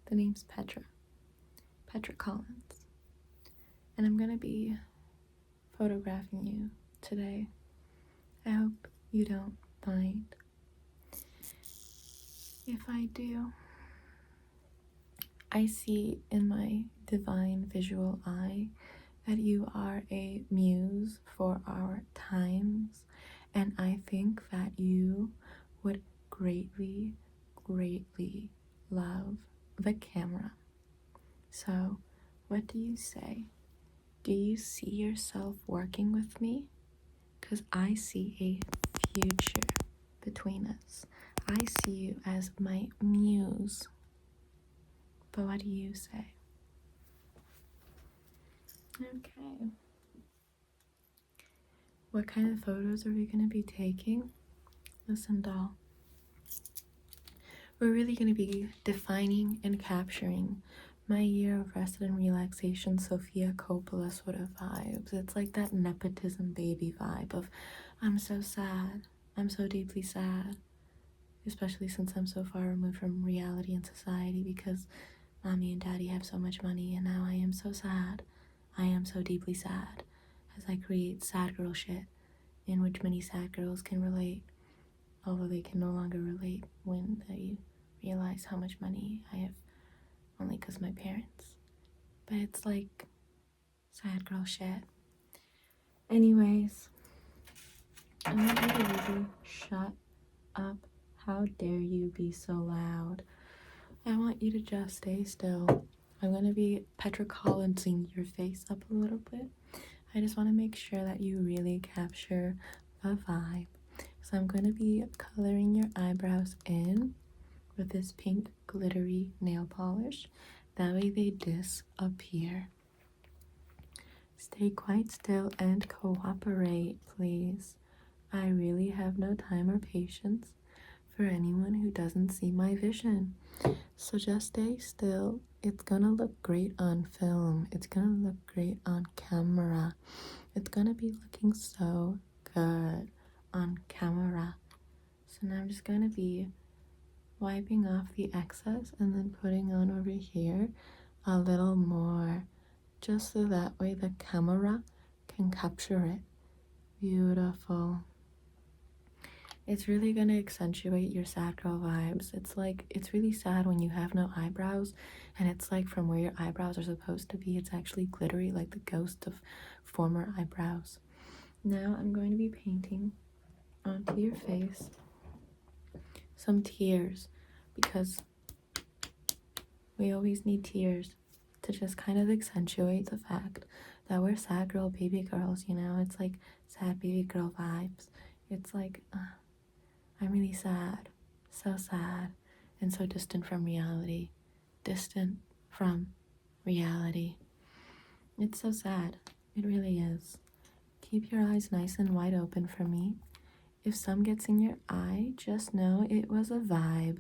The name's Petra Collins. And I'm gonna be photographing you today. I hope you don't mind. If I do, I see in my divine visual eye that you are a muse for our times, and I think that you would greatly, greatly love the camera. So, what do you say? Do you see yourself working with me? Because I see a future between us. I see you as my muse. But what do you say? Okay. What kind of photos are we going to be taking? Listen, doll. We're really going to be defining and capturing my year of rest and relaxation Sofia Coppola sort of vibes. It's like that nepotism baby vibe of, I'm so sad. I'm so deeply sad. Especially since I'm so far removed from reality and society because mommy and daddy have so much money and now I am so sad. I am so deeply sad as I create sad girl shit in which many sad girls can relate, although they can no longer relate when they realize how much money I have only because my parents. But it's like sad girl shit. Anyways, I want you to really shut up. How dare you be so loud? I want you to just stay still. I'm going to be Petra Collinsing your face up a little bit. I just want to make sure that you really capture the vibe. So I'm going to be coloring your eyebrows in with this pink glittery nail polish. That way they disappear. Stay quite still and cooperate, please. I really have no time or patience for anyone who doesn't see my vision. So just stay still. It's gonna look great on film. It's gonna look great on camera. It's gonna be looking so good on camera. So now I'm just gonna be wiping off the excess and then putting on over here a little more, just so that way the camera can capture it. Beautiful. It's really going to accentuate your sad girl vibes. It's like, it's really sad when you have no eyebrows and it's like from where your eyebrows are supposed to be, it's actually glittery like the ghost of former eyebrows. Now I'm going to be painting onto your face some tears, because we always need tears to just kind of accentuate the fact that we're sad girl baby girls, you know? It's like sad baby girl vibes. It's like, I'm really sad, so sad, and so distant from reality. Distant from reality. It's so sad. It really is. Keep your eyes nice and wide open for me. If some gets in your eye, just know it was a vibe.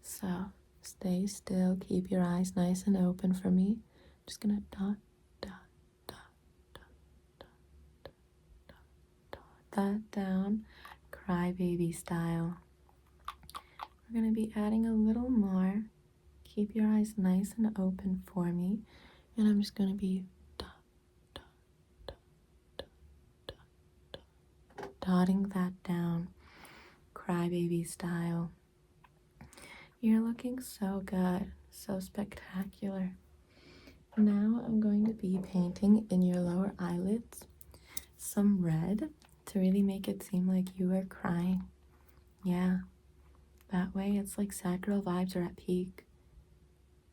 So, stay still. Keep your eyes nice and open for me. Just gonna dot, dot, dot, dot, dot, dot, dot, that down, crybaby style. We're gonna be adding a little more. Keep your eyes nice and open for me. And I'm just gonna be dot, dot, dot, dot, dot, dot, dotting that down, crybaby style. You're looking so good, so spectacular. Now I'm going to be painting in your lower eyelids some red to really make it seem like you are crying. Yeah, that way it's like sad girl vibes are at peak.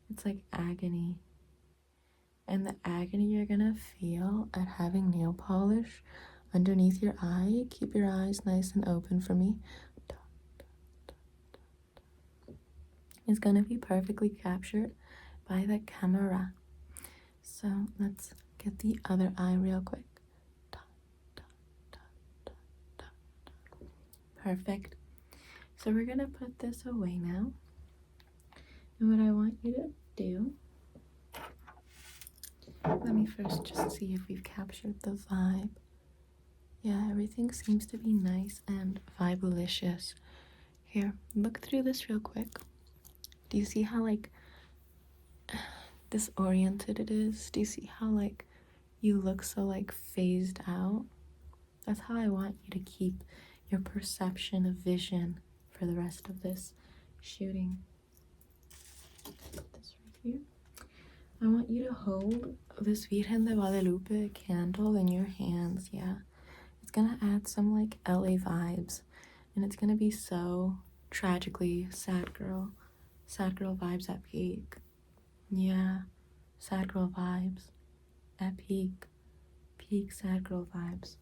It's like agony. And the agony you're gonna feel at having nail polish underneath your eye. Keep your eyes nice and open for me. It's gonna be perfectly captured by the camera. So let's get the other eye real quick. Perfect. So we're gonna put this away now. And what I want you to do, let me first just see if we've captured the vibe. Yeah, everything seems to be nice and vibelicious. Here, look through this real quick. Do you see how like disoriented it is. Do you see how like you look so like phased out? That's how I want you to keep your perception of vision for the rest of this shooting. Put this right here. I want you to hold this Virgen de Guadalupe candle in your hands. Yeah, it's gonna add some like LA vibes, and it's gonna be so tragically sad girl vibes at peak. Yeah, sad girl vibes at peak sad girl vibes.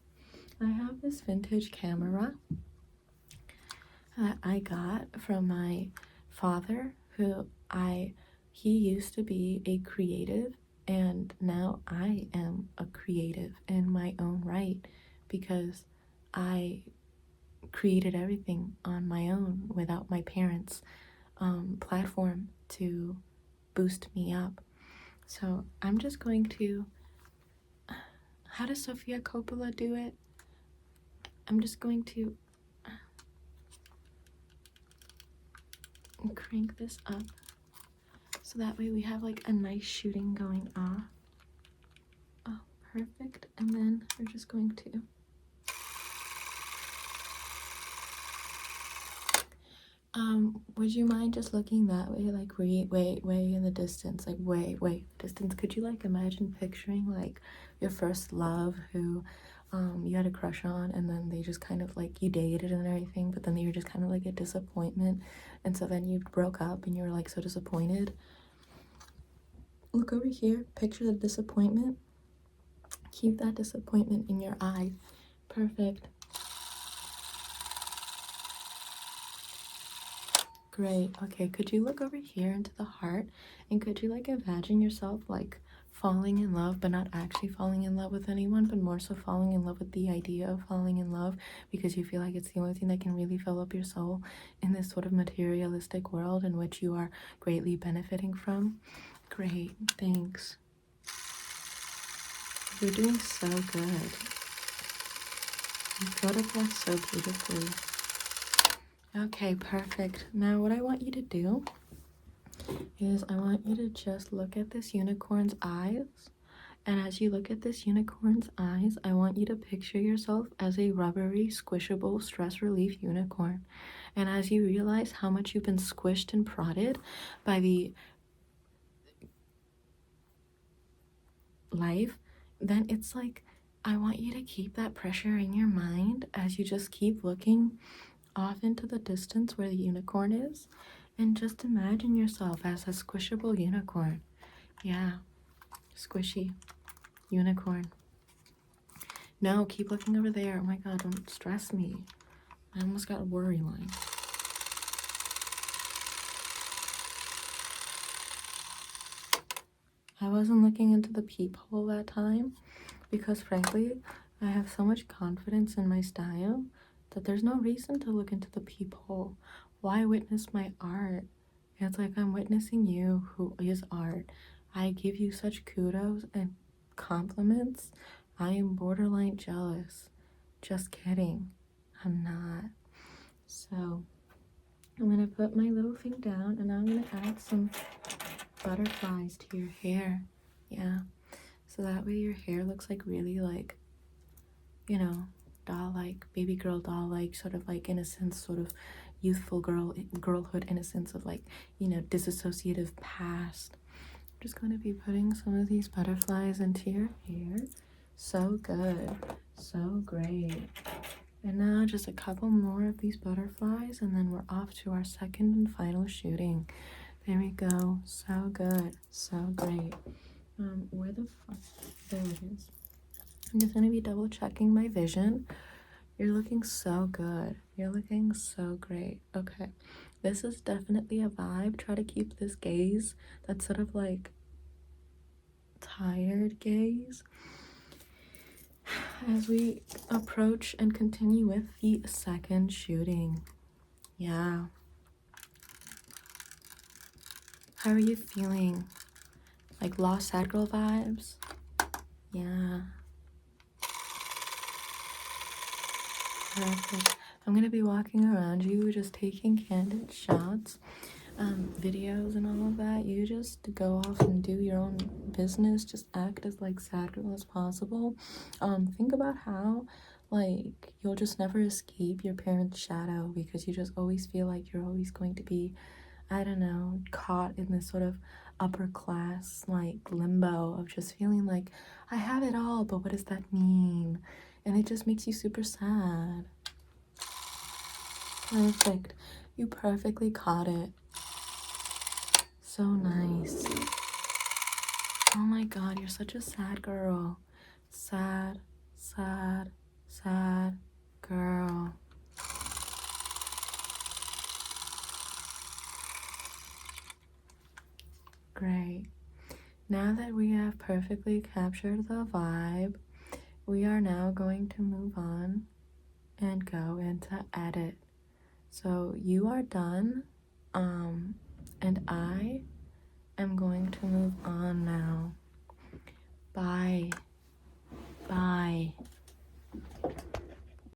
I have this vintage camera that I got from my father, he used to be a creative, and now I am a creative in my own right, because I created everything on my own without my parents' platform to boost me up. So I'm just going to, how does Sofia Coppola do it? I'm just going to crank this up so that way we have like a nice shooting going off. Oh, perfect. And then we're just going to would you mind just looking that way, like way in the distance, like way distance? Could you like imagine picturing like your first love who you had a crush on, and then they just kind of like, you dated and everything, but then you were just kind of like a disappointment, and so then you broke up and you were like so disappointed? Look over here, picture the disappointment. Keep that disappointment in your eye. Perfect. Great. Okay, could you look over here into the heart, and could you like imagine yourself like falling in love, but not actually falling in love with anyone, but more so falling in love with the idea of falling in love, because you feel like it's the only thing that can really fill up your soul in this sort of materialistic world in which you are greatly benefiting from? Great, thanks. You're doing so good. You photograph so beautifully. Okay, perfect. Now what I want you to do is I want you to just look at this unicorn's eyes. And as you look at this unicorn's eyes, I want you to picture yourself as a rubbery, squishable, stress relief unicorn. And as you realize how much you've been squished and prodded by the life, then it's like, I want you to keep that pressure in your mind as you just keep looking off into the distance where the unicorn is, and just imagine yourself as a squishable unicorn. Yeah, squishy unicorn. No, keep looking over there. Oh my god, don't stress me. I almost got a worry line. I wasn't looking into the peephole that time because frankly, I have so much confidence in my style that there's no reason to look into the peephole. Why witness my art? It's like I'm witnessing you, who is art. I give you such kudos and compliments. I am borderline jealous. Just kidding. I'm not. So I'm gonna put my little thing down, and I'm gonna add some butterflies to your hair. Yeah. So that way your hair looks like really like, you know, doll-like, baby girl doll-like, sort of like innocence, sort of youthful girlhood innocence of like, you know, disassociative past. I'm just going to be putting some of these butterflies into your hair. So good. So great. And now just a couple more of these butterflies, and then we're off to our second and final shooting. There we go. So good. So great. Where the fuck? There it is. I'm just going to be double checking my vision. You're looking so good. You're looking so great. Okay. This is definitely a vibe. Try to keep this gaze. That's sort of like tired gaze as we approach and continue with the second shooting. Yeah. How are you feeling? Like lost sad girl vibes? Yeah. Perfect. I'm gonna be walking around you, just taking candid shots, videos and all of that. You you just go off and do your own business, just act as like sad girl as possible. Think about how like you'll just never escape your parents' shadow because you just always feel like you're always going to be, I don't know, caught in this sort of upper class like limbo of just feeling like I have it all, but what does that mean? And it just makes you super sad. Perfect. You perfectly caught it. So nice. Oh my god, you're such a sad girl. Sad, sad, sad girl. Great. Now that we have perfectly captured the vibe, we are now going to move on and go into edit. So you are done, and I am going to move on now. Bye.